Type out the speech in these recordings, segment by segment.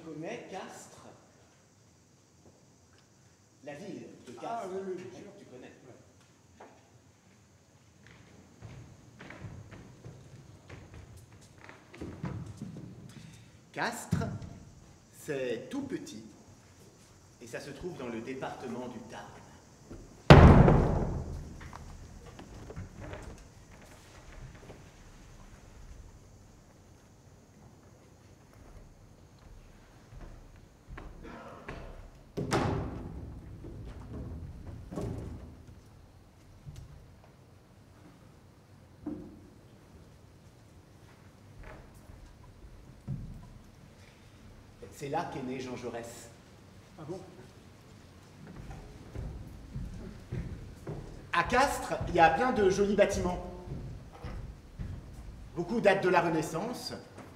connais Castres? La ville de Castres. Ah oui, oui, bien sûr. Tu connais. Ouais. Castres, c'est tout petit et ça se trouve dans le département du Tarn. C'est là qu'est né Jean Jaurès. Ah bon? À Castres, il y a plein de jolis bâtiments. Beaucoup datent de la Renaissance,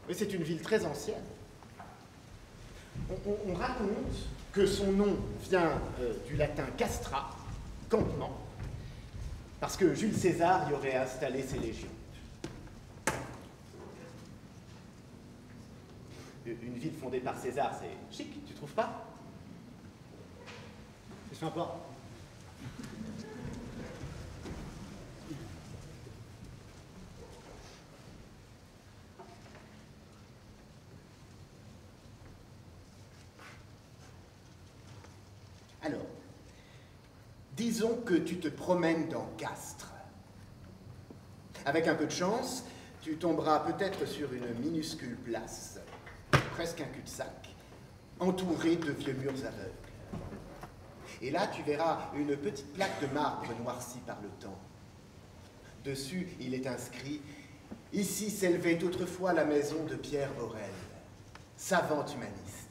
mais c'est une ville très ancienne. On raconte que son nom vient du latin castra, campement, parce que Jules César y aurait installé ses légions. Une ville fondée par César, c'est chic, tu trouves pas? C'est sympa. Alors, disons que tu te promènes dans Castres. Avec un peu de chance, tu tomberas peut-être sur une minuscule place, presque un cul-de-sac, entourée de vieux murs aveugles. Et là, tu verras une petite plaque de marbre noircie par le temps. Dessus, il est inscrit « Ici s'élevait autrefois la maison de Pierre Borel, savant humaniste. »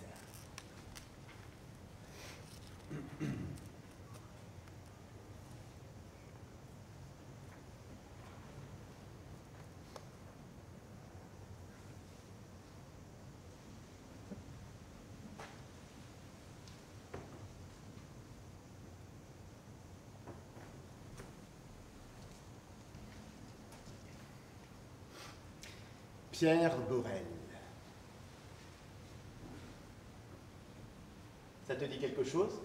Pierre Borel. Ça te dit quelque chose?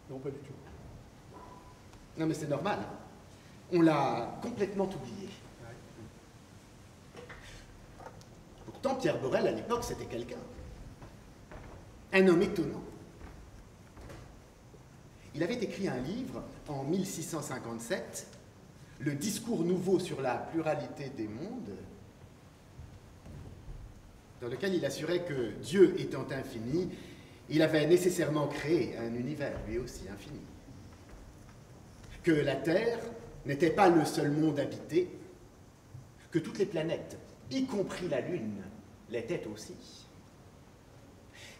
Non, pas du tout. Non, mais c'est normal. On l'a complètement oublié. Ouais. Pourtant, Pierre Borel, à l'époque, c'était quelqu'un. Un homme étonnant. Il avait écrit un livre en 1657, Le discours nouveau sur la pluralité des mondes, dans lequel il assurait que Dieu étant infini, il avait nécessairement créé un univers lui aussi infini. Que la Terre n'était pas le seul monde habité, que toutes les planètes, y compris la Lune, l'étaient aussi.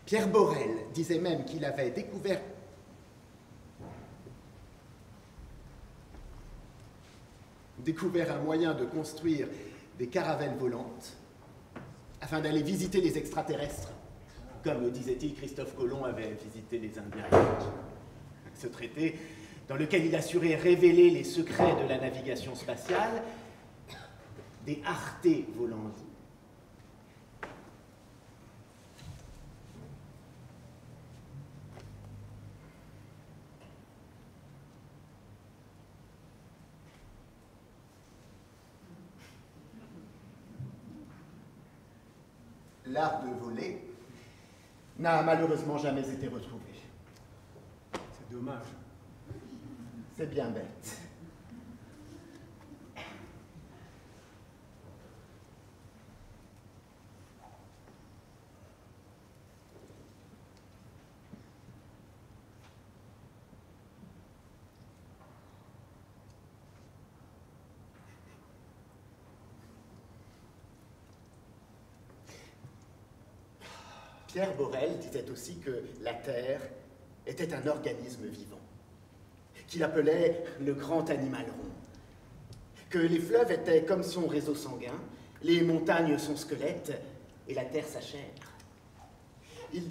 Pierre Borel disait même qu'il avait découvert un moyen de construire des caravelles volantes afin d'aller visiter les extraterrestres, comme disait-il, Christophe Colomb avait visité les Indiens. Ce traité, dans lequel il assurait révéler les secrets de la navigation spatiale, des artés volantes. L'art de voler n'a malheureusement jamais été retrouvé. C'est dommage. C'est bien bête. Pierre Borel disait aussi que la Terre était un organisme vivant, qu'il appelait le grand animal rond, que les fleuves étaient comme son réseau sanguin, les montagnes son squelette et la Terre sa chair. Il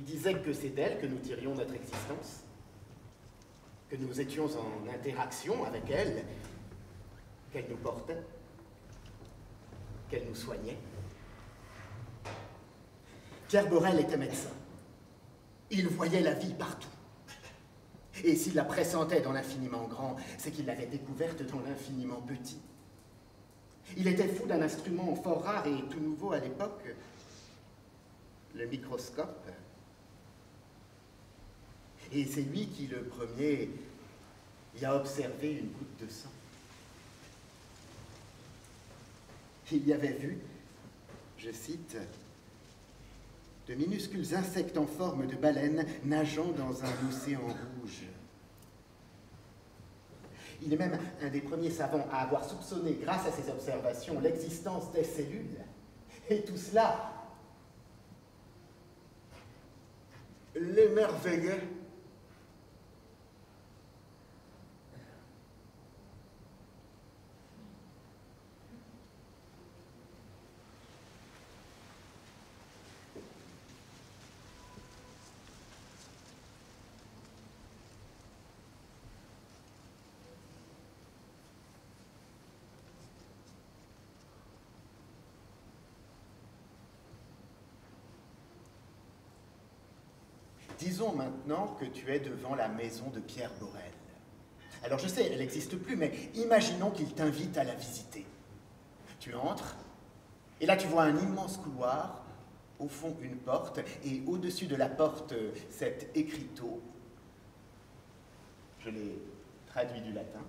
disait que c'est d'elle que nous tirions notre existence, que nous étions en interaction avec elle, qu'elle nous portait, qu'elle nous soignait. Pierre Borel était médecin. Il voyait la vie partout. Et s'il la pressentait dans l'infiniment grand, c'est qu'il l'avait découverte dans l'infiniment petit. Il était fou d'un instrument fort rare et tout nouveau à l'époque, le microscope. Et c'est lui qui, le premier, y a observé une goutte de sang. Il y avait vu, je cite, de minuscules insectes en forme de baleine nageant dans un océan rouge. Il est même un des premiers savants à avoir soupçonné, grâce à ses observations, l'existence des cellules. Et tout cela l'émerveillait. Disons maintenant que tu es devant la maison de Pierre Borel. Alors je sais, elle n'existe plus, mais imaginons qu'il t'invite à la visiter. Tu entres, et là tu vois un immense couloir, au fond une porte, et au-dessus de la porte, cet écriteau. Je l'ai traduit du latin.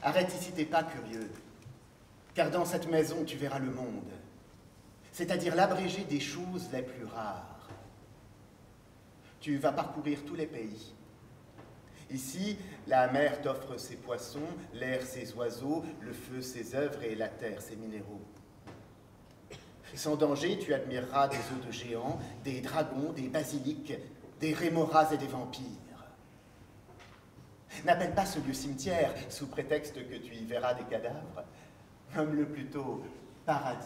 Arrête ici tes pas, curieux, car dans cette maison tu verras le monde. C'est-à-dire l'abrégé des choses les plus rares. Tu vas parcourir tous les pays. Ici, la mer t'offre ses poissons, l'air ses oiseaux, le feu ses œuvres et la terre ses minéraux. Sans danger, tu admireras des os de géants, des dragons, des basiliques, des rémoras et des vampires. N'appelle pas ce lieu cimetière sous prétexte que tu y verras des cadavres. Nomme-le plutôt paradis,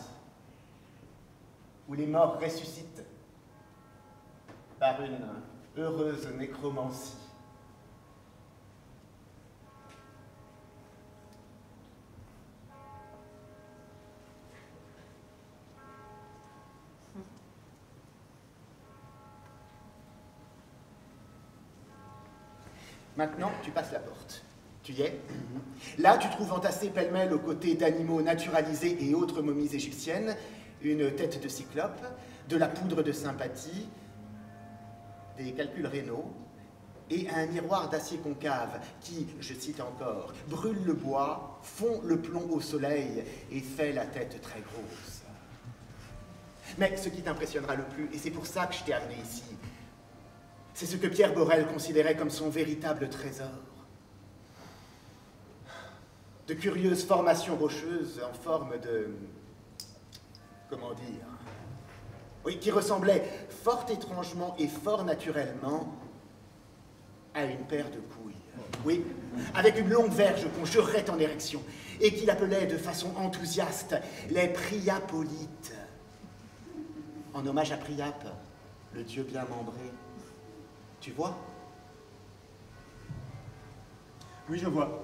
où les morts ressuscitent par une heureuse nécromancie. Maintenant, tu passes la porte. Tu y es? Là, tu trouves entassés pêle-mêle aux côtés d'animaux naturalisés et autres momies égyptiennes, une tête de cyclope, de la poudre de sympathie, des calculs rénaux et un miroir d'acier concave qui, je cite encore, brûle le bois, fond le plomb au soleil et fait la tête très grosse. Mais ce qui t'impressionnera le plus, et c'est pour ça que je t'ai amené ici, c'est ce que Pierre Borel considérait comme son véritable trésor. De curieuses formations rocheuses en forme de... comment dire? Oui, qui ressemblaient fort étrangement et fort naturellement à une paire de couilles. Oui, avec une longue verge qu'on jurerait en érection, et qu'il appelait de façon enthousiaste les Priapolites. En hommage à Priape, le dieu bien membré. Tu vois? Oui, je vois.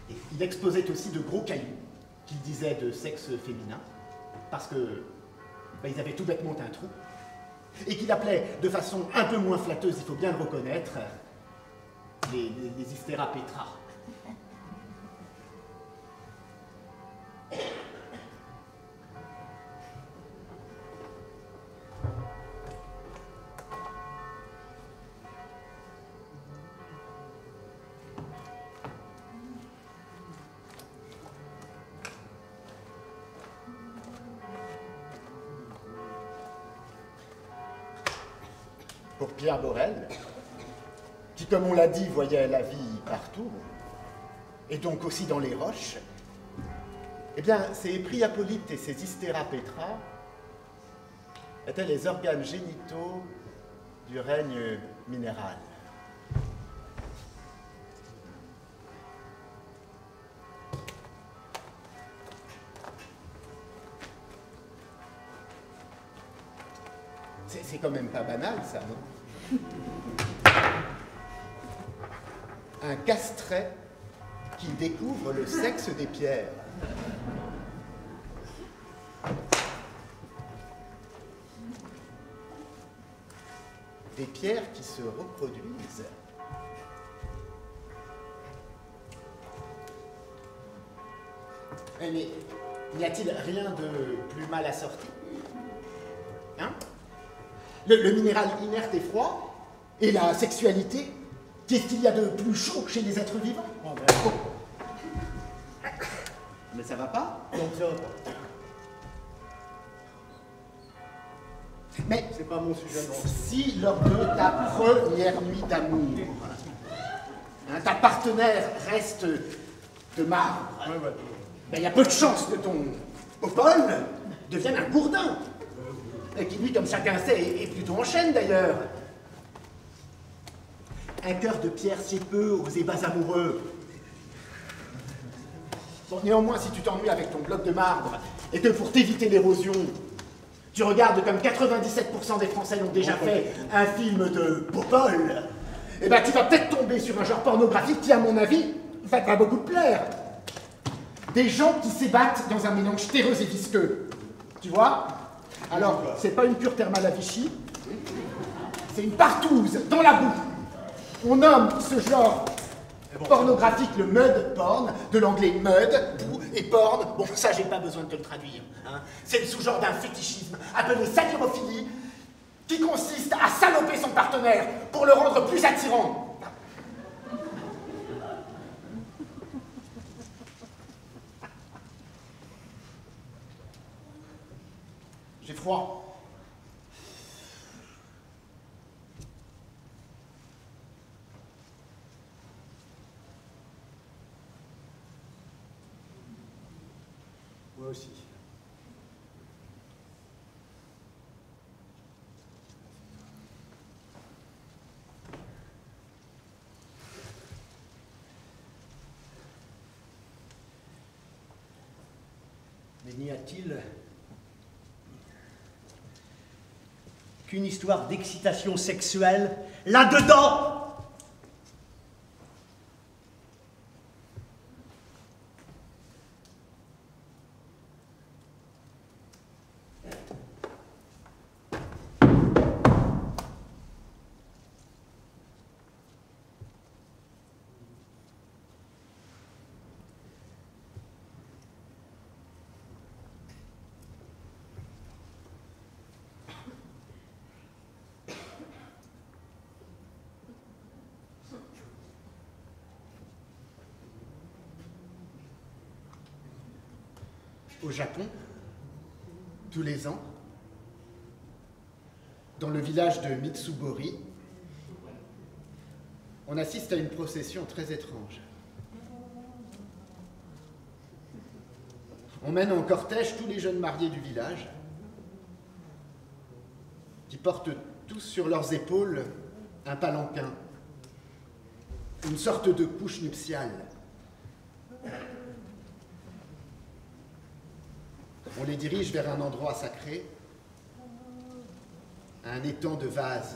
Et il exposait aussi de gros cailloux, qu'il disait de sexe féminin, parce que ils avaient tout bêtement un trou, et qu'il appelait de façon un peu moins flatteuse, il faut bien le reconnaître, les Hystera-Petra. Pour Pierre Borel, qui, comme on l'a dit, voyait la vie partout, et donc aussi dans les roches, eh bien, ces Priapolites et ces Hystera-Petra étaient les organes génitaux du règne minéral. C'est quand même pas banal, ça, non? Un castret qui découvre le sexe des pierres. Des pierres qui se reproduisent. Mais n'y a-t-il rien de plus mal assorti? Hein? Le minéral inerte et froid et la sexualité, qu'est-ce qu'il y a de plus chaud chez les êtres vivants? Oh, ben, Mais ça va pas? donc ça, Mais c'est pas mon sujet, non. si lors de ta première nuit d'amour, hein, ta partenaire reste de marbre, Ouais, ouais. ben, il y a peu de chances que ton Paul devienne un gourdin. Et qui, lui, comme chacun sait, est plutôt en chaîne d'ailleurs. Un cœur de pierre sied peu aux ébats amoureux. Bon, néanmoins, si tu t'ennuies avec ton bloc de marbre et que pour t'éviter l'érosion, tu regardes comme 97% des Français l'ont déjà fait, un film de Popol, eh ben tu vas peut-être tomber sur un genre pornographique qui, à mon avis, va pas beaucoup te plaire. Des gens qui s'ébattent dans un mélange terreux et visqueux. Tu vois? Alors, c'est pas une cure thermale à Vichy, c'est une partouze dans la boue. On nomme ce genre pornographique le mud porn, de l'anglais mud, boue et porn. Bon, ça, j'ai pas besoin de te le traduire. Hein. C'est le sous-genre d'un fétichisme appelé satyrophilie qui consiste à saloper son partenaire pour le rendre plus attirant. J'ai froid. Moi aussi. Mais n'y a-t-il qu'une histoire d'excitation sexuelle là-dedans? Au Japon, tous les ans, dans le village de Mitsubori, on assiste à une procession très étrange. On mène en cortège tous les jeunes mariés du village, qui portent tous sur leurs épaules un palanquin, une sorte de couche nuptiale. On les dirige vers un endroit sacré, un étang de vases.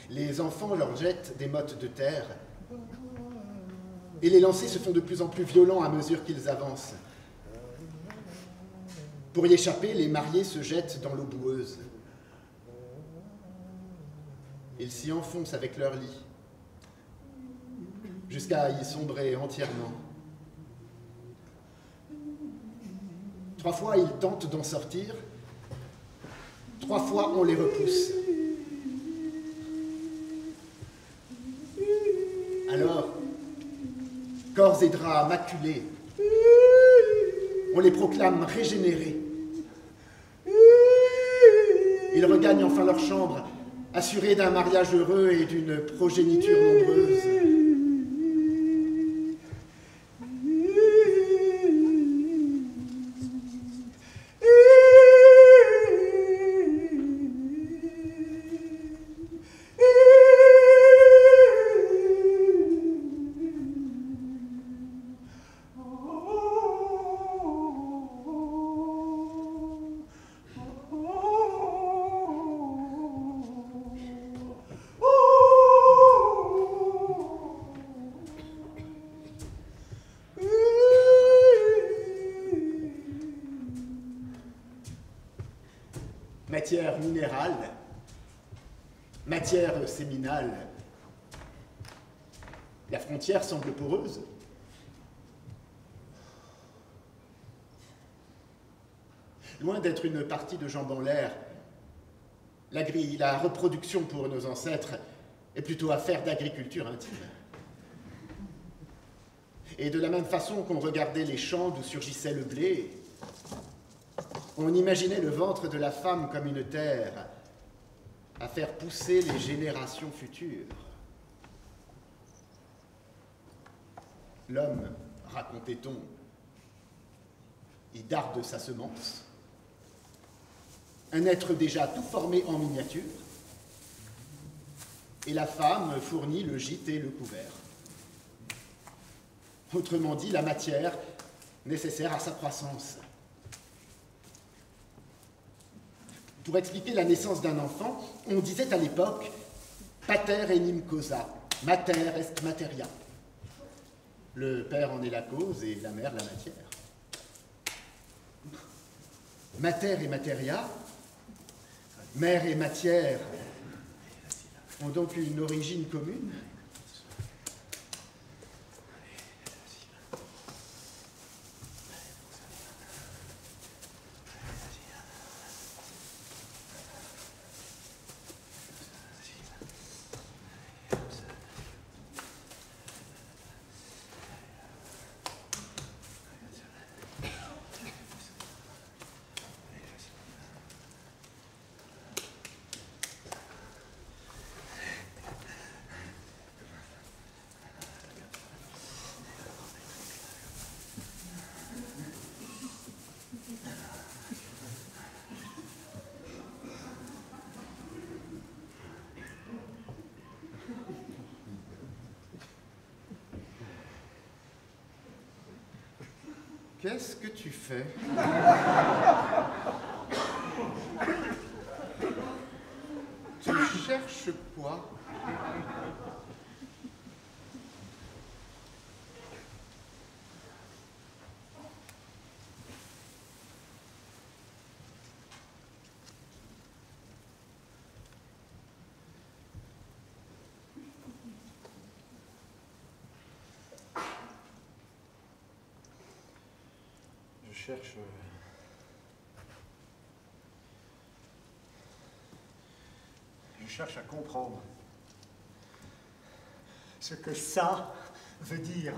Les enfants leur jettent des mottes de terre et les lancers se font de plus en plus violents à mesure qu'ils avancent. Pour y échapper, les mariés se jettent dans l'eau boueuse. Ils s'y enfoncent avec leur lit, jusqu'à y sombrer entièrement. 3 fois, ils tentent d'en sortir. 3 fois, on les repousse. Alors, corps et draps maculés, on les proclame régénérés. Ils regagnent enfin leur chambre, assurés d'un mariage heureux et d'une progéniture nombreuse. valeur minérale, matière séminale, la frontière semble poreuse. Loin d'être une partie de jambes en l'air, la reproduction pour nos ancêtres est plutôt affaire d'agriculture intime. Et de la même façon qu'on regardait les champs d'où surgissait le blé, on imaginait le ventre de la femme comme une terre à faire pousser les générations futures. L'homme, racontait-on, y darde sa semence, un être déjà tout formé en miniature, et la femme fournit le gîte et le couvert. Autrement dit, la matière nécessaire à sa croissance. Pour expliquer la naissance d'un enfant, on disait à l'époque « pater enim causa, mater est materia ». Le père en est la cause et la mère la matière. Mater et materia, mère et matière, ont donc une origine commune. Qu'est-ce que tu fais? Tu cherches quoi? Je cherche à comprendre ce que ça veut dire.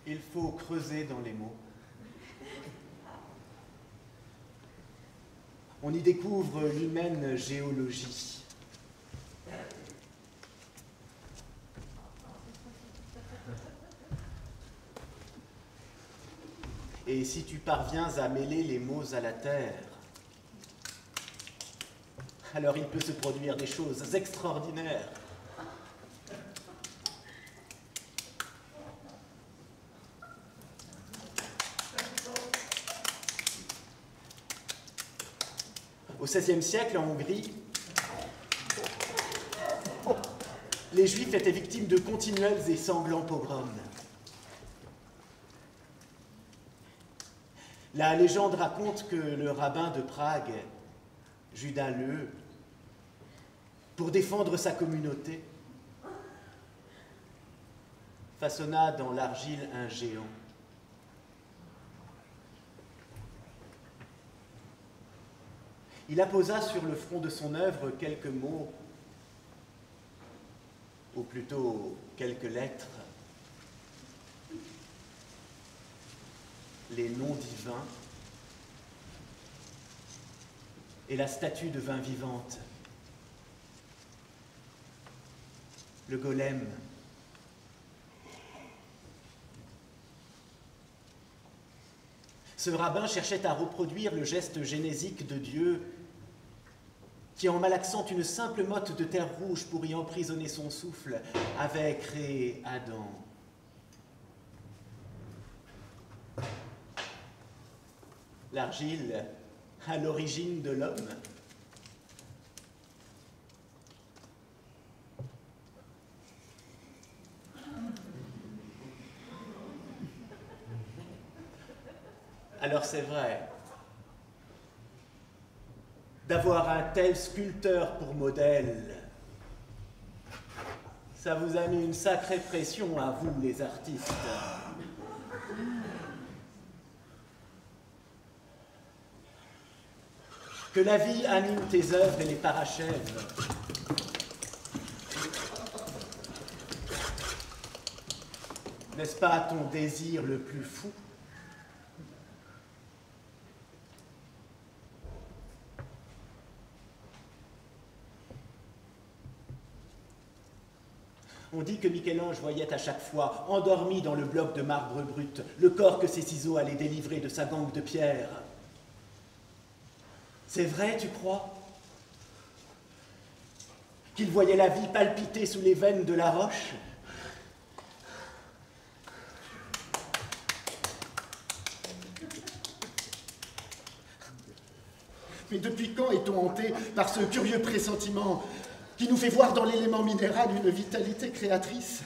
Il faut creuser dans les mots. On y découvre l'humaine géologie. Et si tu parviens à mêler les mots à la terre, alors il peut se produire des choses extraordinaires. Au XVIe siècle, en Hongrie, les Juifs étaient victimes de continuels et sanglants pogroms. La légende raconte que le rabbin de Prague, Judas Leu, pour défendre sa communauté, façonna dans l'argile un géant. Il apposa sur le front de son œuvre quelques mots, ou plutôt quelques lettres, les noms divins et la statue de vin vivante, le golem. Ce rabbin cherchait à reproduire le geste génésique de Dieu qui, en malaxant une simple motte de terre rouge pour y emprisonner son souffle, avait créé Adam. L'argile à l'origine de l'homme. Alors c'est vrai, d'avoir un tel sculpteur pour modèle, ça vous a mis une sacrée pression à vous, les artistes. Que la vie anime tes œuvres et les parachève. N'est-ce pas ton désir le plus fou? On dit que Michel-Ange voyait à chaque fois, endormi dans le bloc de marbre brut, le corps que ses ciseaux allaient délivrer de sa gangue de pierre. C'est vrai, tu crois? Qu'il voyait la vie palpiter sous les veines de la roche? Mais depuis quand est-on hanté par ce curieux pressentiment qui nous fait voir dans l'élément minéral une vitalité créatrice?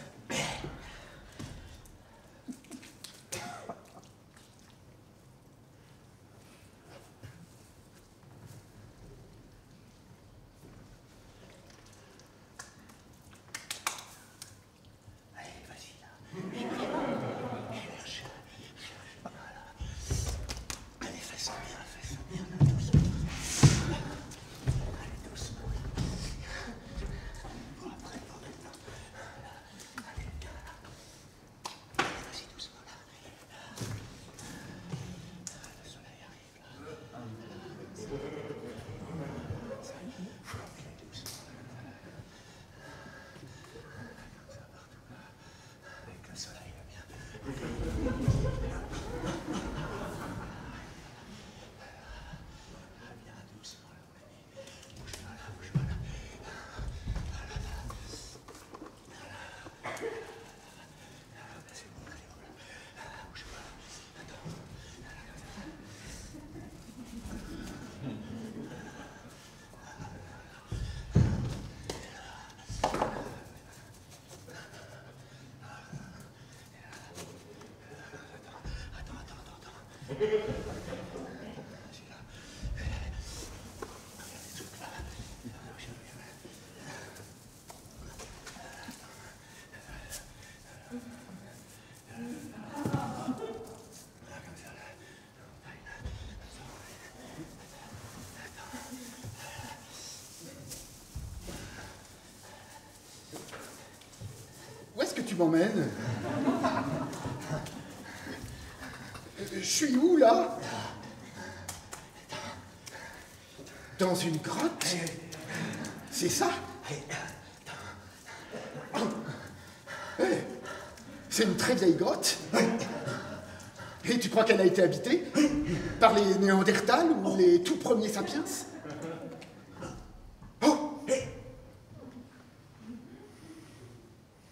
Où est-ce que tu m'emmènes? Je suis où, là? Dans une grotte? C'est ça? C'est une très vieille grotte. Et tu crois qu'elle a été habitée par les Néandertals ou les tout premiers sapiens? Oh!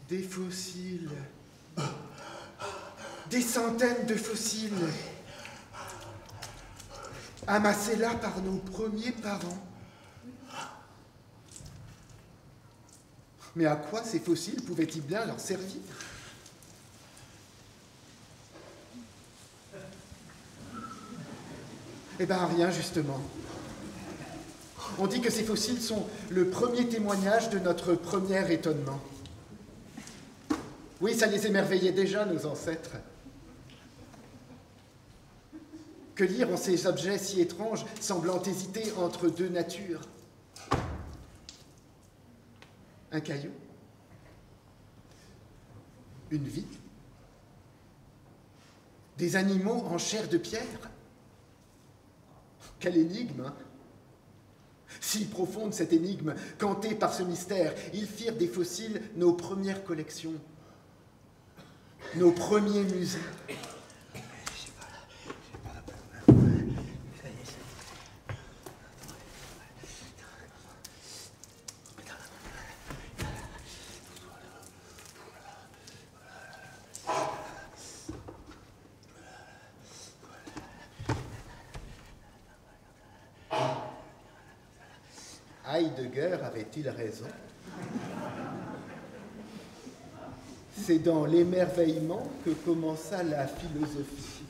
Des fossiles. Des centaines de fossiles. Amassés là par nos premiers parents. Mais à quoi ces fossiles pouvaient-ils bien leur servir? Eh bien, rien, justement. On dit que ces fossiles sont le premier témoignage de notre premier étonnement. Oui, ça les émerveillait déjà, nos ancêtres. Que lire en ces objets si étranges, semblant hésiter entre deux natures? Un caillou? Une vie? Des animaux en chair de pierre? Quelle énigme, hein? Si profonde cette énigme, cantée par ce mystère, ils firent des fossiles nos premières collections, nos premiers musées. Heidegger avait-il raison? C'est dans l'émerveillement que commença la philosophie.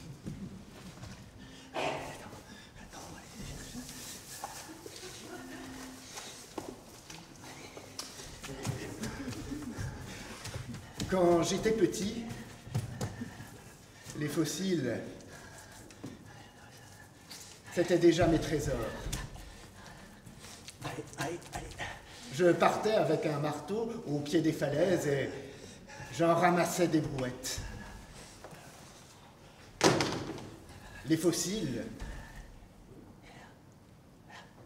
Quand j'étais petit, les fossiles, c'était déjà mes trésors. Je partais avec un marteau au pied des falaises et j'en ramassais des brouettes. Les fossiles,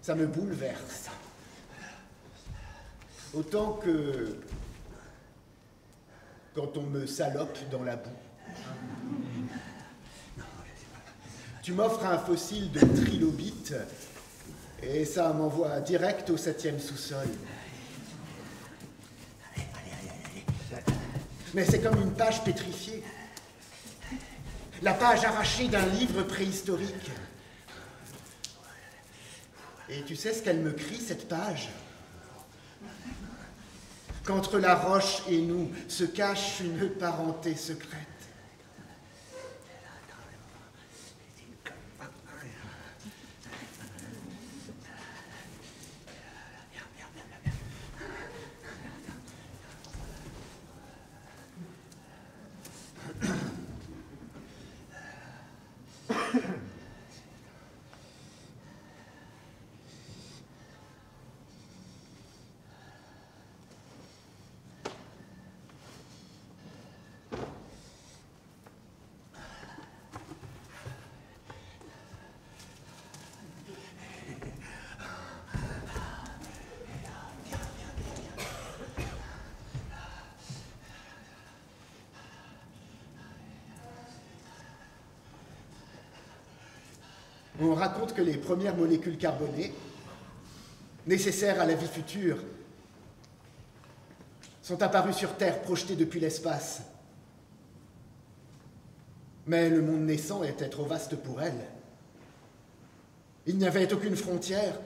ça me bouleverse. Autant que quand on me salope dans la boue. Tu m'offres un fossile de trilobite et ça m'envoie direct au 7e sous-sol. Mais c'est comme une page pétrifiée. La page arrachée d'un livre préhistorique. Et tu sais ce qu'elle me crie, cette page? Qu'entre la roche et nous se cache une parenté secrète. On raconte que les premières molécules carbonées, nécessaires à la vie future, sont apparues sur Terre projetées depuis l'espace. Mais le monde naissant était trop vaste pour elles. Il n'y avait aucune frontière,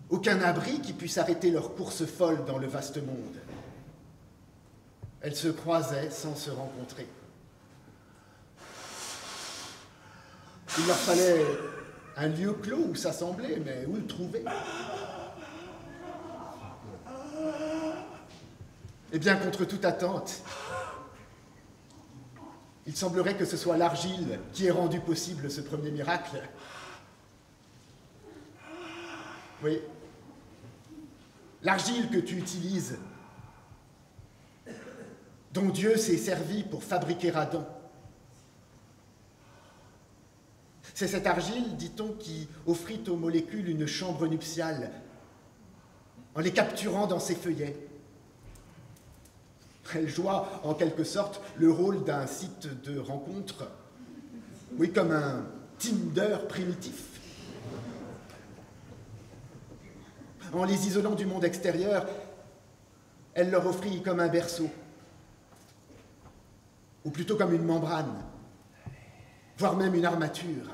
aucun abri qui puisse arrêter leur course folle dans le vaste monde. Elles se croisaient sans se rencontrer. Il leur fallait un lieu clos où s'assembler, mais où le trouver? Eh bien, contre toute attente, il semblerait que ce soit l'argile qui ait rendu possible ce premier miracle. Oui, l'argile que tu utilises, dont Dieu s'est servi pour fabriquer Adam. C'est cette argile, dit-on, qui offrit aux molécules une chambre nuptiale, en les capturant dans ses feuillets. Elle joua, en quelque sorte, le rôle d'un site de rencontre, oui, comme un Tinder primitif. En les isolant du monde extérieur, elle leur offrit comme un berceau, ou plutôt comme une membrane, voire même une armature.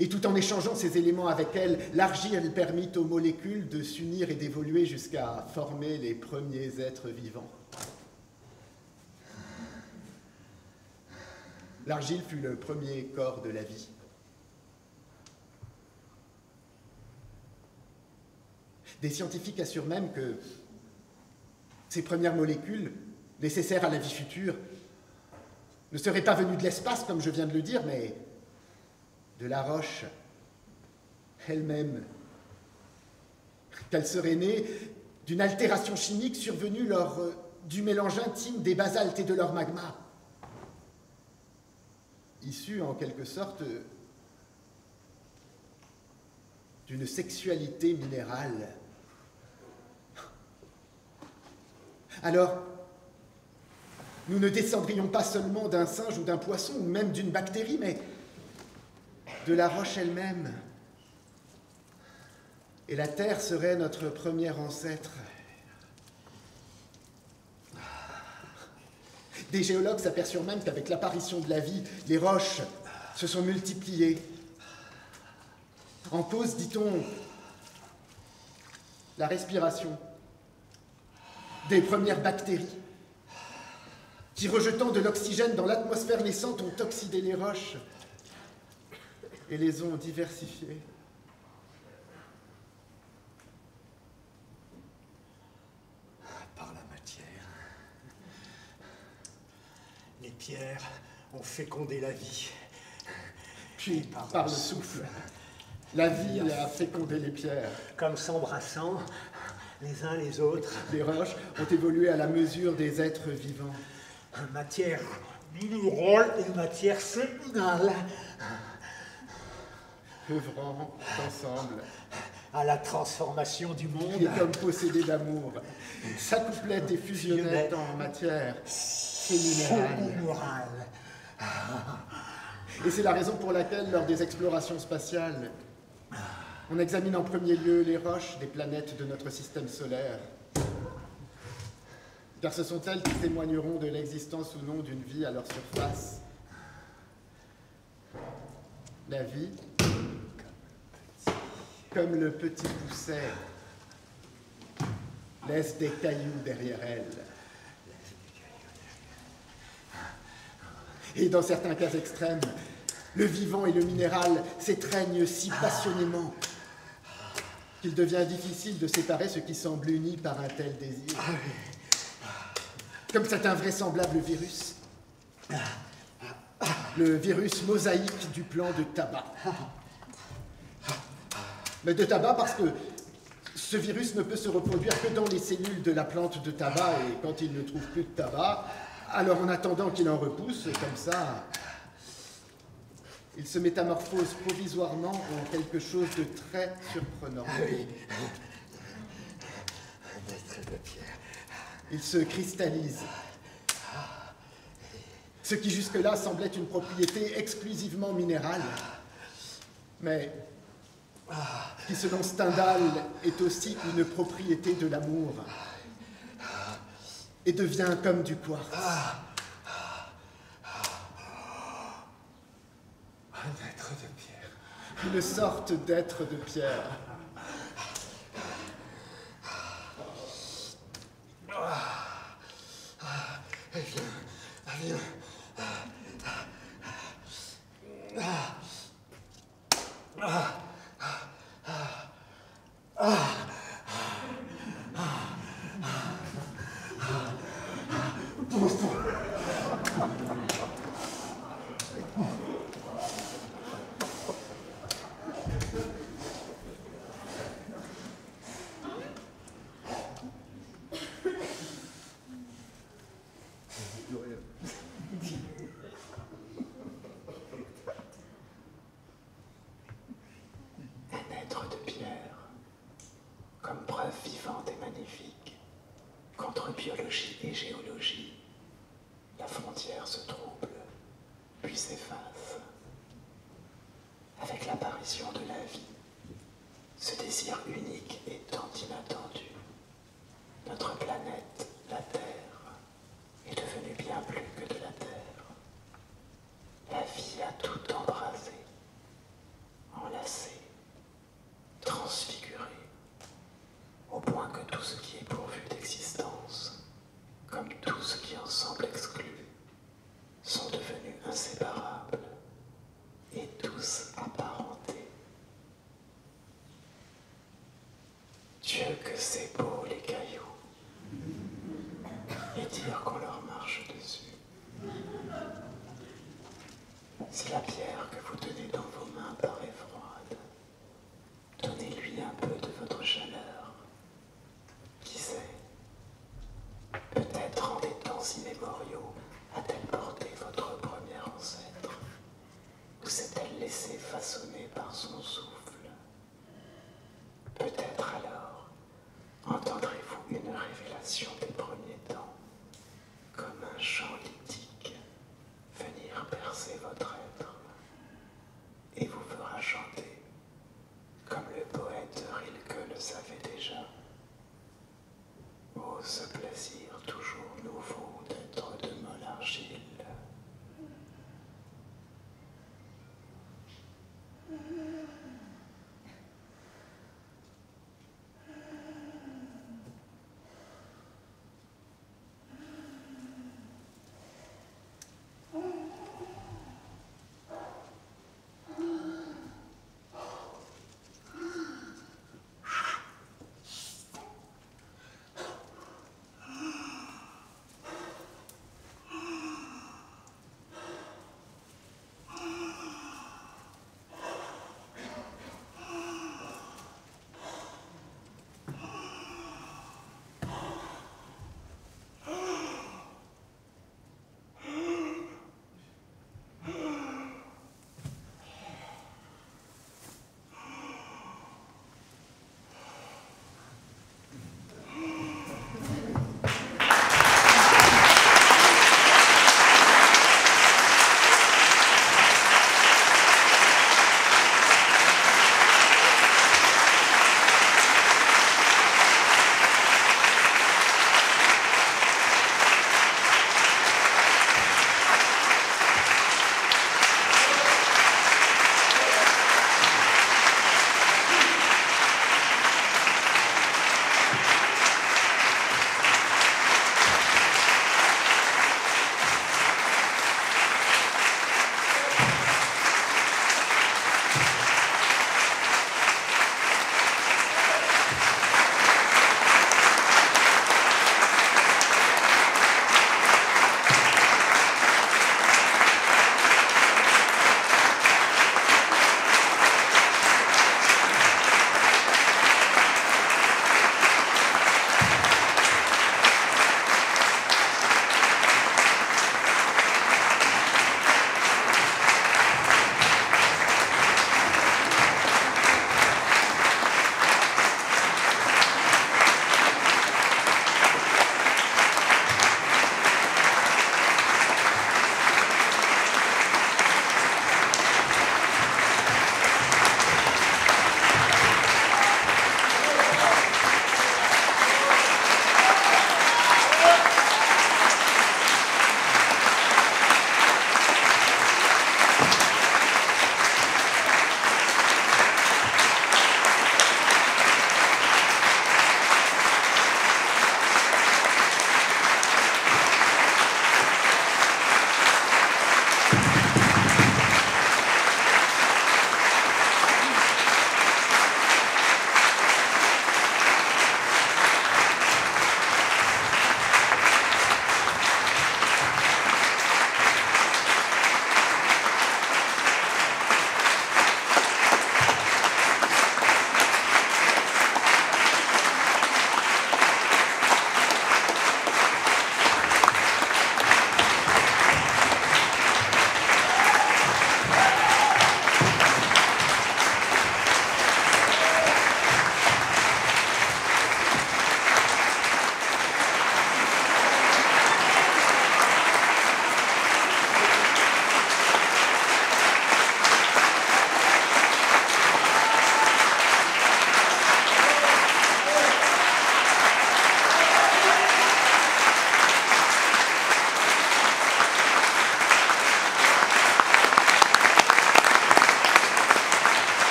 Et tout en échangeant ces éléments avec elle, l'argile permit aux molécules de s'unir et d'évoluer jusqu'à former les premiers êtres vivants. L'argile fut le premier corps de la vie. Des scientifiques assurent même que ces premières molécules, nécessaires à la vie future, ne seraient pas venues de l'espace, comme je viens de le dire, mais de la roche elle-même, qu'elle serait née d'une altération chimique survenue lors du mélange intime des basaltes et de leur magma, issue en quelque sorte d'une sexualité minérale. Alors, nous ne descendrions pas seulement d'un singe ou d'un poisson, ou même d'une bactérie, mais de la roche elle-même. Et la Terre serait notre premier ancêtre. Des géologues s'aperçurent même qu'avec l'apparition de la vie, les roches se sont multipliées. En cause, dit-on, la respiration des premières bactéries qui, rejetant de l'oxygène dans l'atmosphère naissante, ont oxydé les roches et les ont diversifiées. Par la matière. Les pierres ont fécondé la vie. Puis, par le souffle, la vie a fécondé les pierres. Comme s'embrassant, les uns les autres. Les roches ont évolué à la mesure des êtres vivants. Matière minérale et matière séminale. Œuvrant ensemble, À la transformation du monde. et comme possédés d'amour, s'accouplaient et fusionnaient en matière féminérale. Féminérale. Et c'est la raison pour laquelle, lors des explorations spatiales, on examine en premier lieu les roches des planètes de notre système solaire. Car ce sont elles qui témoigneront de l'existence ou non d'une vie à leur surface. La vie, comme le petit pousset, laisse des cailloux derrière elle. Et dans certains cas extrêmes, le vivant et le minéral s'étreignent si passionnément qu'il devient difficile de séparer ce qui semble uni par un tel désir. Comme cet invraisemblable virus. Le virus mosaïque du plant de tabac. Mais de tabac parce que ce virus ne peut se reproduire que dans les cellules de la plante de tabac, et quand il ne trouve plus de tabac, alors en attendant qu'il en repousse, comme ça, il se métamorphose provisoirement en quelque chose de très surprenant. Il se cristallise. Ce qui jusque-là semblait une propriété exclusivement minérale, mais qui, selon Stendhal, est aussi une propriété de l'amour et devient comme du quartz. Un être de pierre. Une sorte d'être de pierre. Viens. Un être de pierre, comme preuve vivante et magnifique, qu'entre biologie et géologie, la frontière se trouble, puis s'efface. Avec l'apparition de la vie, ce désir unique et tant inattendu, notre planète, la Terre, est devenue bien plus que de la Terre. La vie a tout embrasé, enlacé, transfiguré, au point que tout ce qui est pourvu d'existence, comme tout ce qui en semble exclu, sont devenus inséparables et tous apparentés. Dieu que c'est beau les cailloux, et dire qu'on leur marche dessus. Si la pierre que vous tenez dans vos mains paraît froide, donnez-lui un peu de votre chaleur. Qui sait, peut-être en des temps immémoriaux a-t-elle porté votre premier ancêtre, ou s'est-elle laissée façonner par son souffle? Peut-être alors entendrez-vous une révélation des premiers temps, comme un chant lithique venir percer votre être.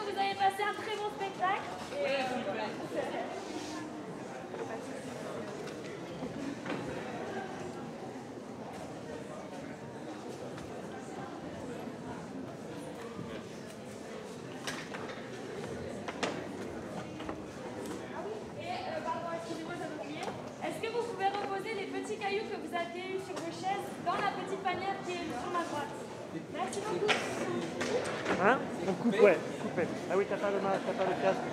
que vous avez passé un très bon spectacle. Pardon, excusez-moi, j'avais oublié. Est-ce que vous pouvez reposer les petits cailloux que vous aviez eus sur vos chaises dans la petite panière qui est sur ma droite? Merci beaucoup. Hein? On coupe, ouais, coupe. Ah oui, t'as pas le casque.